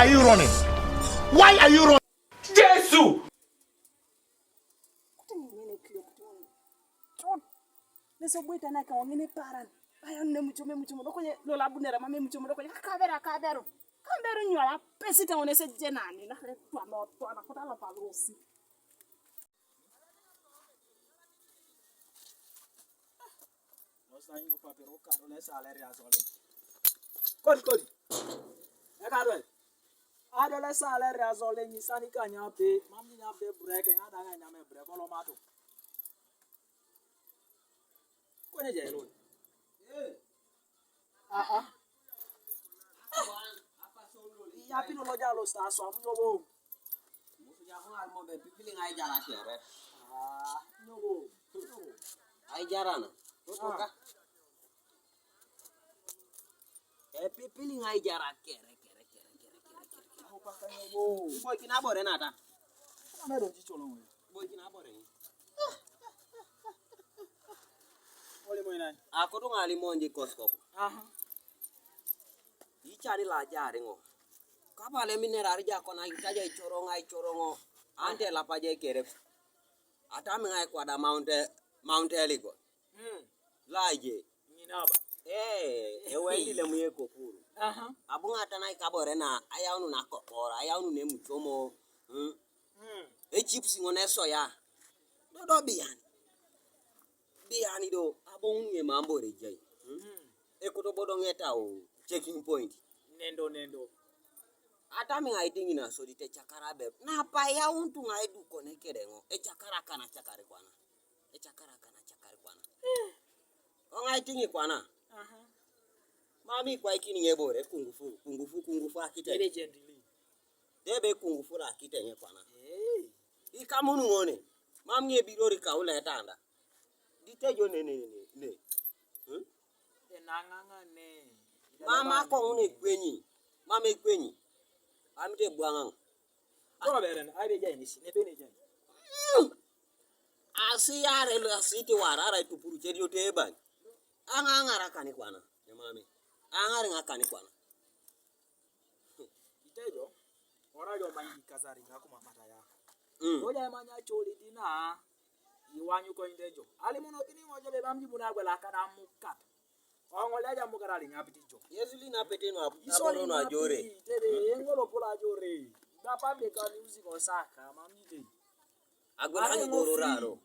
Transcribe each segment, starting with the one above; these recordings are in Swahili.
are you running? Why are you running? Jesus! Neso buita na ka ngene paran. Ayo ne mucho do ko lo la bunera mame mucho do ko ka bero. Kambero nyola pesita onese jenani na re twa no twa na kota la palosi. No sai no papero caro le salary azole. Kodi. E ka do. Adole salary azole ni sani ka nya pe, mami nya pe break nga da nya me break lo mato. Ko ne je lo. Ya pino lo jalo sta so amunyo bo. Mo ya ho almo be pipili ngai jara kere. No. Ai jara na. Toka. Pipili ngai jara kere. Ho pakanyo bo. Boy kina bore na ta. Na do ji cholo mo. Boy kina bore. Ole mo ina. Ako to ngali monji koskop. Ichari la jare ngo. Kabale mineral ja kona itaja ichorongo ante la paje kere. Atami ngai kwada Mount Eligo. Laje. Nyinaba. Ewendi le muye kopuru. Abunga tanai kabore na ayaunu na kokora, ayaunu ne muchomo. Chips ngone soya. Do biani. Biani do abungu ye mambo rejai. Ekoto bodo ngeta o checking point. Nendo. Atami ngai tingi na so dite chakara be. Na pa ya untu ngai du konekere ngo. Chakara kana chakare kwana. O ngai tingi kwana. Mami kwa ikini ngebore kungufu akite. Legendly. Debe kungufu akite nye kwana. Ikamunu ngone. Mami ye birori ka ule tanda. Ditejo ne. Enanganga ne. Mama ko une kwenyi. Mama ekwenyi. Amite buangang. Ko beren ai de jani si ne bene jani. Asi yare lo asiti warara tupuru chedio teba. Angangara kani kwana. Mami. Angari ngakani kwana. Itejo. Ora yo mangi kazari ngako mamata yako. Oja manya choli dina. Iwanyu ko indejo. Ali mono kini ngoje be bamji buna gwela kada mukat. Ongoleja mukarali ngapiti jo. Yezuli na peteno aboro no ajore. Tebe ngolo pola ajore. Dapa be kan music osaka mamide. Agwela ni gororaro.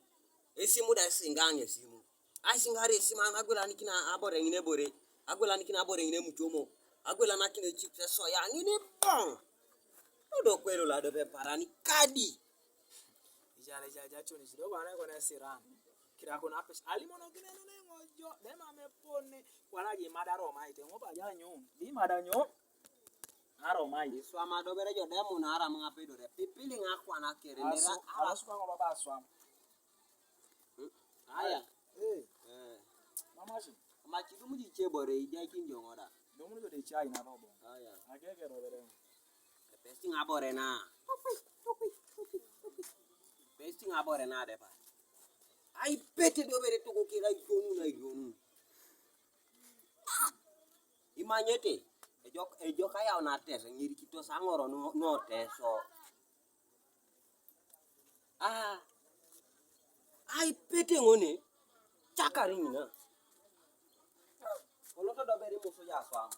Esimu da singange simu. Asingari simana agwela nikina abore ngine bore. Agwela nikina abore ngine muchomo. Agwela nakine chips soya ngine pong. Odo kwelo la dobe parani kadi. Ijale jaja choni sido bana ko na siran. Kira ko na pes ali mono kine ne ngojo. De ma me pone wala ji madaro maite ngoba ja nyo. Di madanyo. Aro mai. Swama dobere jo demu na ara mga pedore. Pipili ngakwa na kere nera. Alasu kwa ngoba ba swam. Aya. Mama shi. Machidu muji chebore ija kinjo ngoda. Domu jo de chai na robo. Aya. Agege robere. Pesting abore na. Pesting abore na depa. Ai pete dobere toko kira igonu. Imanyete. Ejo kaya ona tese ngiri kito sangoro no teso. Ai pete ngone chakari na. Oloto dobere muso ya swam.